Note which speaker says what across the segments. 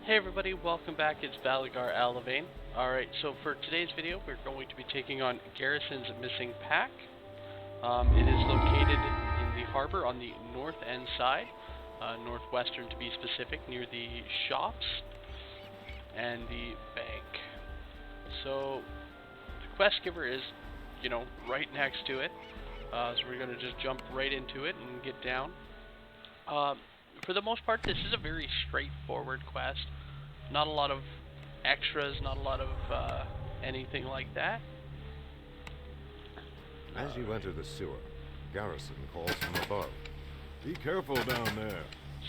Speaker 1: Hey everybody, welcome back. It's Valagar Aloevain. Alright, so for today's video, we're going to be taking on Garrisons' missing pack. It is located in the harbor on the north end side, northwestern to be specific, near the shops and the bank. So, the quest giver is, right next to it. So we're going to just jump right into it and get down. For the most part, this is a very straightforward quest. Not a lot of extras, not a lot of anything like that.
Speaker 2: As you enter the sewer, Garrison calls from above. Be careful down there.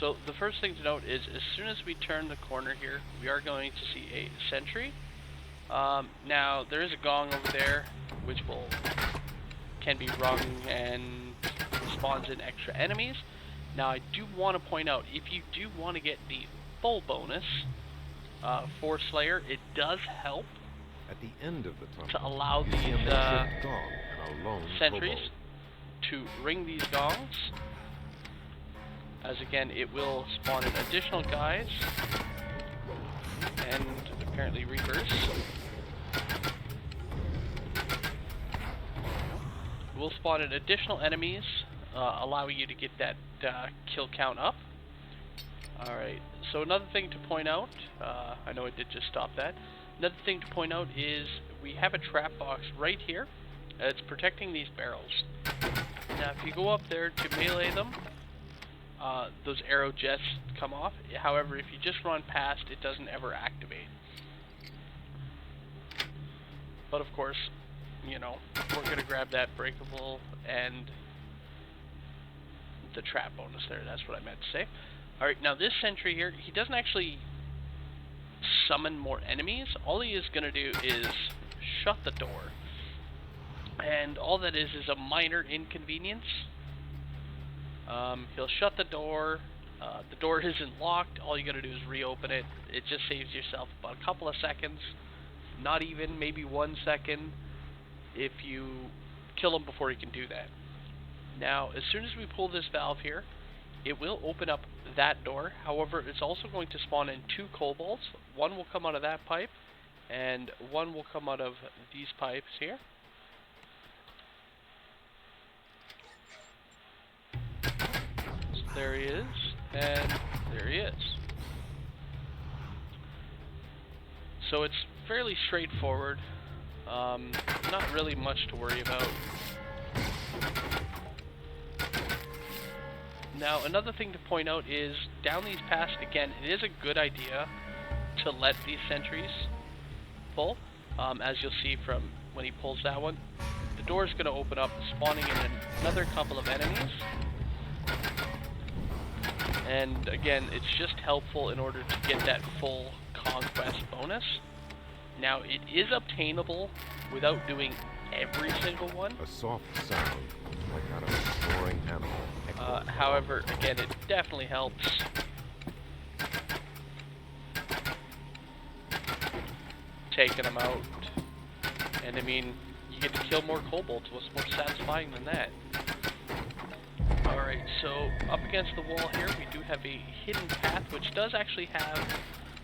Speaker 1: So the first thing to note is, as soon as we turn the corner here, we are going to see a sentry. Now, there is a gong over there, which can be rung and spawns in extra enemies. Now, I do want to point out, if you do want to get the full bonus for Slayer, it does help
Speaker 2: at the end of the tunnel
Speaker 1: to allow these sentries to ring these gongs, as again, it will spawn in additional guys and apparently reapers. We'll spawn in additional enemies, allowing you to get that kill count up. Alright, so another thing to point out, I know I did just stop that. Another thing to point out is we have a trap box right here. It's protecting these barrels. Now if you go up there to melee them, those arrow jets come off. However, if you just run past, it doesn't ever activate. But of course, we're going to grab that breakable and the trap bonus there. That's what I meant to say. Alright, now this sentry here, he doesn't actually summon more enemies. All he is going to do is shut the door. And all that is a minor inconvenience. He'll shut the door. The door isn't locked. All you got to do is reopen it. It just saves yourself about a couple of seconds. Not even, maybe 1 second, if you kill him before he can do that. Now, as soon as we pull this valve here, it will open up that door. However, it's also going to spawn in 2 kobolds. One will come out of that pipe, and one will come out of these pipes here. So there he is, and there he is. So it's fairly straightforward. Not really much to worry about. Now, another thing to point out is, down these paths, again, it is a good idea to let these sentries pull. As you'll see from when he pulls that one, the door is going to open up, spawning in another couple of enemies. And again, it's just helpful in order to get that full conquest bonus. Now, it is obtainable without doing every single one.
Speaker 2: A soft sound, like out of a roaring animal.
Speaker 1: However, again, it definitely helps. Taking them out. And I mean, you get to kill more kobolds. What's more satisfying than that? Alright, so up against the wall here, we do have a hidden path, which does actually have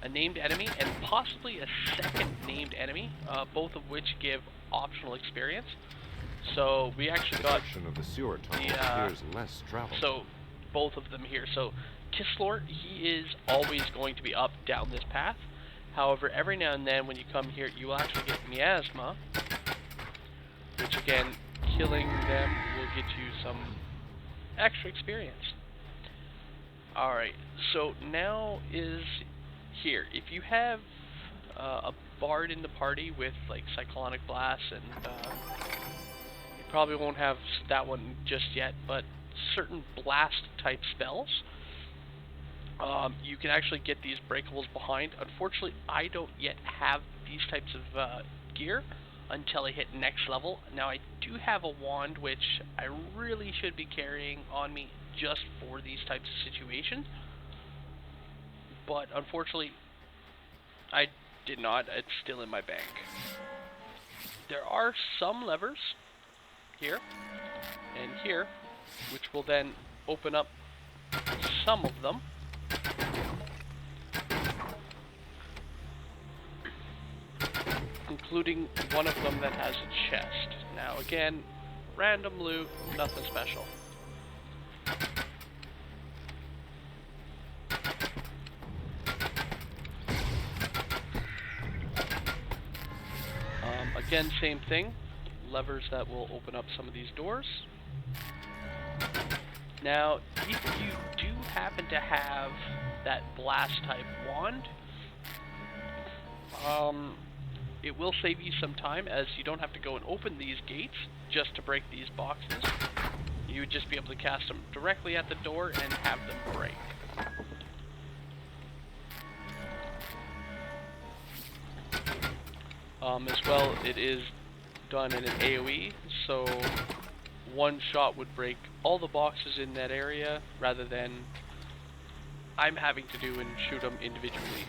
Speaker 1: a named enemy and possibly a second named enemy, both of which give optional experience. So we actually got
Speaker 2: of the sewer tunnel less travel.
Speaker 1: So both of them here. So Kisslor, he is always going to be up down this path. However, every now and then when you come here, you will actually get miasma, which again, killing them will get you some extra experience. Alright, so now is here. If you have a bard in the party with like Cyclonic Blast, and you probably won't have that one just yet, but certain blast type spells, you can actually get these breakables behind. Unfortunately, I don't yet have these types of gear until I hit next level. Now, I do have a wand, which I really should be carrying on me just for these types of situations. But unfortunately, I did not. It's still in my bank. There are some levers here and here, which will then open up some of them. including one of them that has a chest. Now again, random loot, nothing special. Again, same thing, levers that will open up some of these doors. Now, if you do happen to have that blast type wand, it will save you some time, as you don't have to go and open these gates just to break these boxes. You would just be able to cast them directly at the door and have them break. As well, it is done in an AoE, so one shot would break all the boxes in that area, rather than I'm having to do and shoot them individually.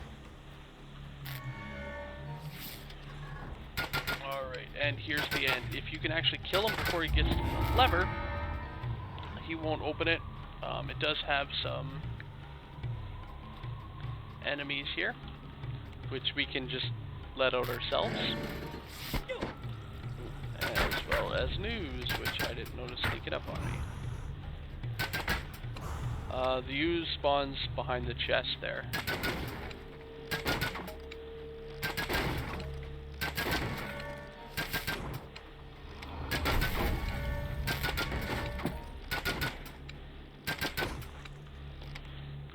Speaker 1: Alright, and here's the end. If you can actually kill him before he gets to the lever, he won't open it. It does have some enemies here, which we can just let out ourselves, as well as news, which I didn't notice sneaking up on me. The ooze spawns behind the chest there.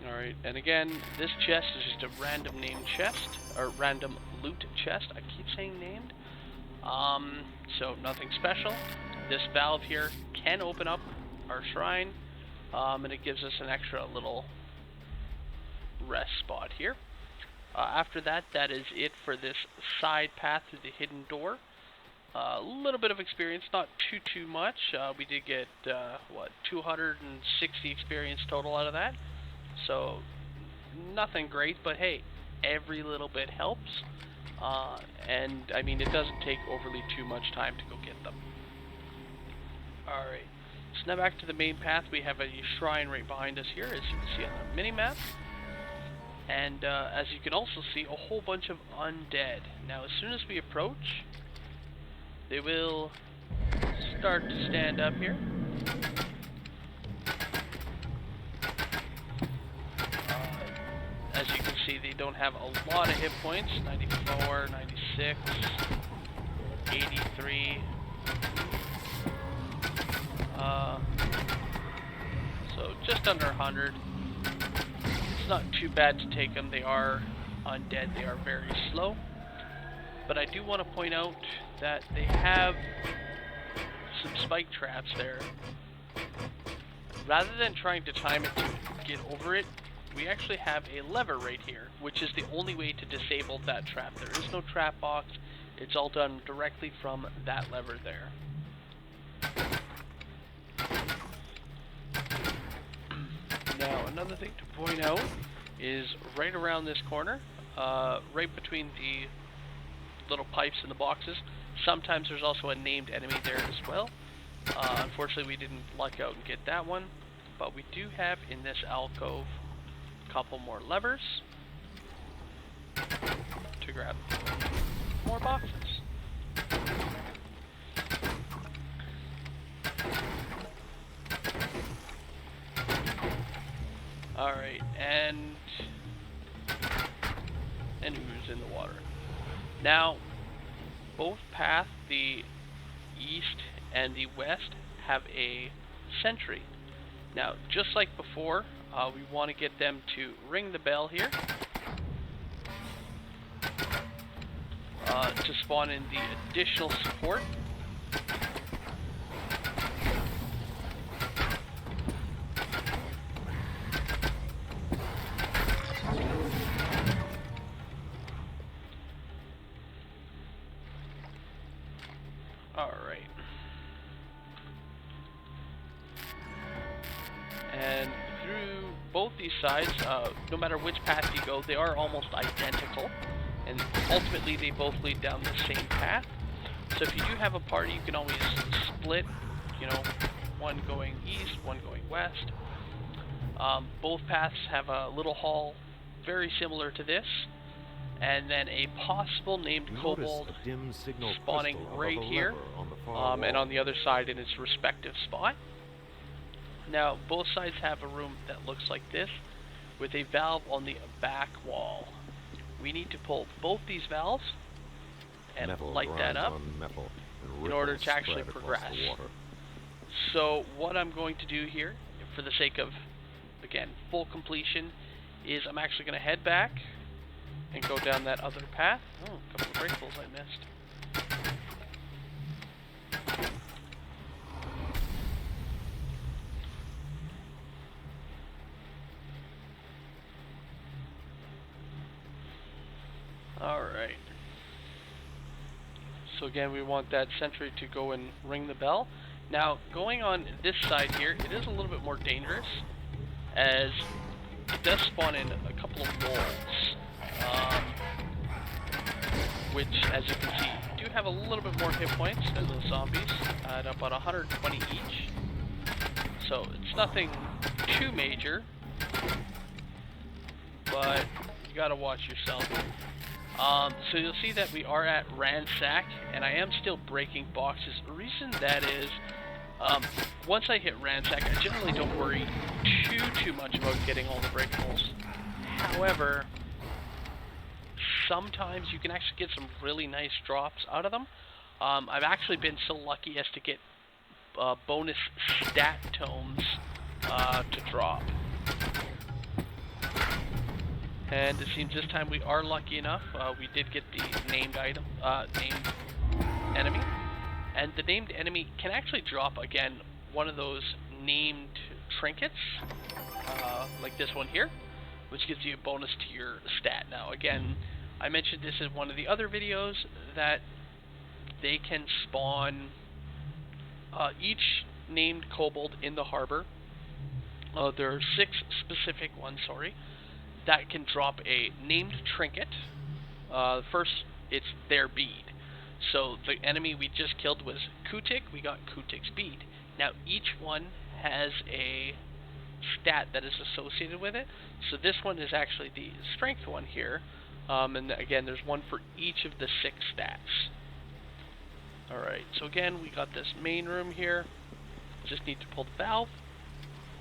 Speaker 1: Alright, and again, this chest is just a random named chest, or random loot chest. I keep saying named. So nothing special. This valve here can open up our shrine, and it gives us an extra little rest spot here. After that, that is it for this side path through the hidden door. A little bit of experience, not too much. We did get, 260 experience total out of that. So, nothing great, but hey, every little bit helps. And, I mean, it doesn't take overly too much time to go get them. Alright, so now back to the main path. We have a shrine right behind us here, as you can see on the mini-map. And, as you can also see, a whole bunch of undead. Now, as soon as we approach, they will start to stand up here. As you can see, they don't have a lot of hit points. 94, 96, 83. So just under 100. It's not too bad to take them. They are undead. They are very slow. But I do want to point out that they have some spike traps there. Rather than trying to time it to get over it, we actually have a lever right here, which is the only way to disable that trap. There is no trap box. It's all done directly from that lever there. Now, another thing to point out is right around this corner, right between the little pipes and the boxes, sometimes there's also a named enemy there as well. Unfortunately, we didn't luck out and get that one, but we do have in this alcove couple more levers to grab more boxes. Alright, and who's in the water? Now, both paths, the east and the west, have a sentry. Now, just like before, we want to get them to ring the bell here to spawn in the additional support. Alright. And through both these sides, no matter which path you go, they are almost identical, and ultimately they both lead down the same path. So if you do have a party, you can always split, you know, one going east, one going west. Both paths have a little hall very similar to this, and then a possible named kobold
Speaker 2: a dim signal
Speaker 1: spawning
Speaker 2: crystal
Speaker 1: right
Speaker 2: above a
Speaker 1: here,
Speaker 2: lever on the far
Speaker 1: and
Speaker 2: wall.
Speaker 1: on the other side in its respective spot. Now, both sides have a room that looks like this, with a valve on the back wall. We need to pull both these valves and
Speaker 2: Metal
Speaker 1: light that
Speaker 2: grinds
Speaker 1: up
Speaker 2: on metal, and
Speaker 1: in order
Speaker 2: ripples
Speaker 1: to actually
Speaker 2: spread across
Speaker 1: progress.
Speaker 2: the water.
Speaker 1: So what I'm going to do here, for the sake of, again, full completion, is I'm actually going to head back and go down that other path. Oh, a couple of breakables I missed. Alright. So again, we want that sentry to go and ring the bell. Now, going on this side here, it is a little bit more dangerous, as it does spawn in a couple of wolves, which, as you can see, do have a little bit more hit points than those zombies, at about 120 each. So it's nothing too major, but you gotta watch yourself. So you'll see that we are at ransack, and I am still breaking boxes. The reason that is, once I hit ransack, I generally don't worry too much about getting all the breakables. However, sometimes you can actually get some really nice drops out of them. I've actually been so lucky as to get bonus stat tomes to drop. And it seems this time we are lucky enough. We did get the named item, named enemy. And the named enemy can actually drop, again, one of those named trinkets, like this one here, which gives you a bonus to your stat. Now, again, I mentioned this in one of the other videos, that they can spawn each named kobold in the harbor. There are 6 specific ones, sorry, that can drop a named trinket. First, it's their bead. So the enemy we just killed was Kutik. We got Kutik's bead. Now each one has a stat that is associated with it. So this one is actually the strength one here. And again, there's one for each of the 6 stats. Alright, so again, we got this main room here. Just need to pull the valve.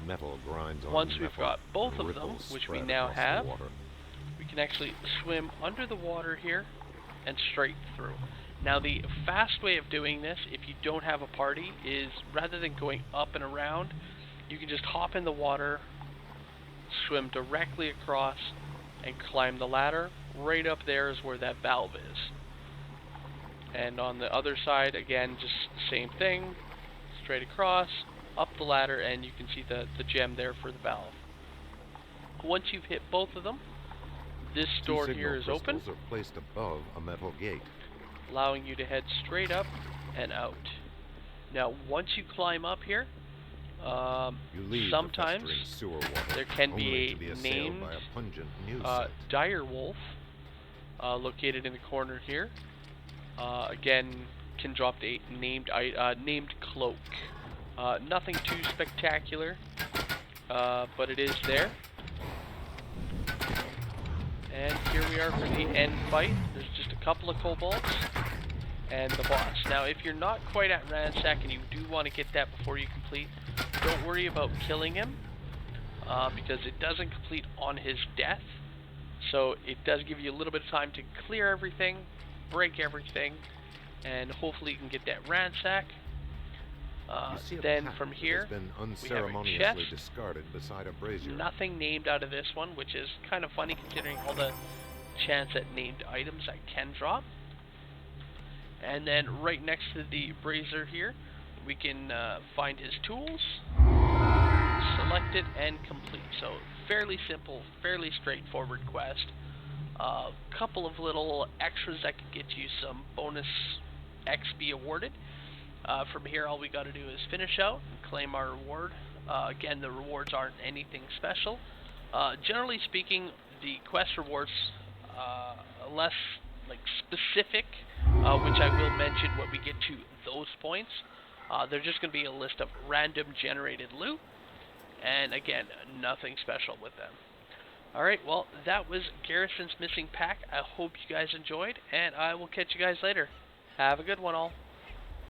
Speaker 2: Metal grinds on
Speaker 1: Once
Speaker 2: metal,
Speaker 1: we've got both of them,
Speaker 2: ripples
Speaker 1: which we
Speaker 2: spread
Speaker 1: now
Speaker 2: across the
Speaker 1: have,
Speaker 2: water.
Speaker 1: we can actually swim under the water here and straight through. Now the fast way of doing this, if you don't have a party, is rather than going up and around, you can just hop in the water, swim directly across, and climb the ladder. Right up there is where that valve is. And on the other side, again, just the same thing, straight across, up the ladder, and you can see the gem there for the valve. Once you've hit both of them, this door here is open,
Speaker 2: are placed above a metal gate,
Speaker 1: allowing you to head straight up and out. Now, once you climb up here,
Speaker 2: you leave
Speaker 1: sometimes
Speaker 2: the festering sewer water,
Speaker 1: there can
Speaker 2: only
Speaker 1: be
Speaker 2: to be
Speaker 1: a
Speaker 2: assailed
Speaker 1: named
Speaker 2: by a pungent new scent.
Speaker 1: dire wolf located in the corner here. Again, can drop a named cloak. Nothing too spectacular, but it is there. And here we are for the end fight. There's just a couple of kobolds and the boss. Now, if you're not quite at ransack and you do want to get that before you complete, don't worry about killing him, because it doesn't complete on his death. So it does give you a little bit of time to clear everything, break everything, and hopefully you can get that ransack. Then from here,
Speaker 2: been
Speaker 1: we have a
Speaker 2: unceremoniously
Speaker 1: chest.
Speaker 2: discarded beside a brazier.
Speaker 1: Nothing named out of this one, which is kind of funny considering all the chance at named items I can drop. And then right next to the brazier here, we can find his tools, select it, and complete. So fairly simple, fairly straightforward quest. Couple of little extras that can get you some bonus XP awarded. From here, all we got to do is finish out and claim our reward. Again, the rewards aren't anything special. Generally speaking, the quest rewards less like specific, which I will mention when we get to those points. They're just going to be a list of random generated loot, and again, nothing special with them. Alright, well, that was Garrison's missing pack. I hope you guys enjoyed, and I will catch you guys later. Have a good one, all.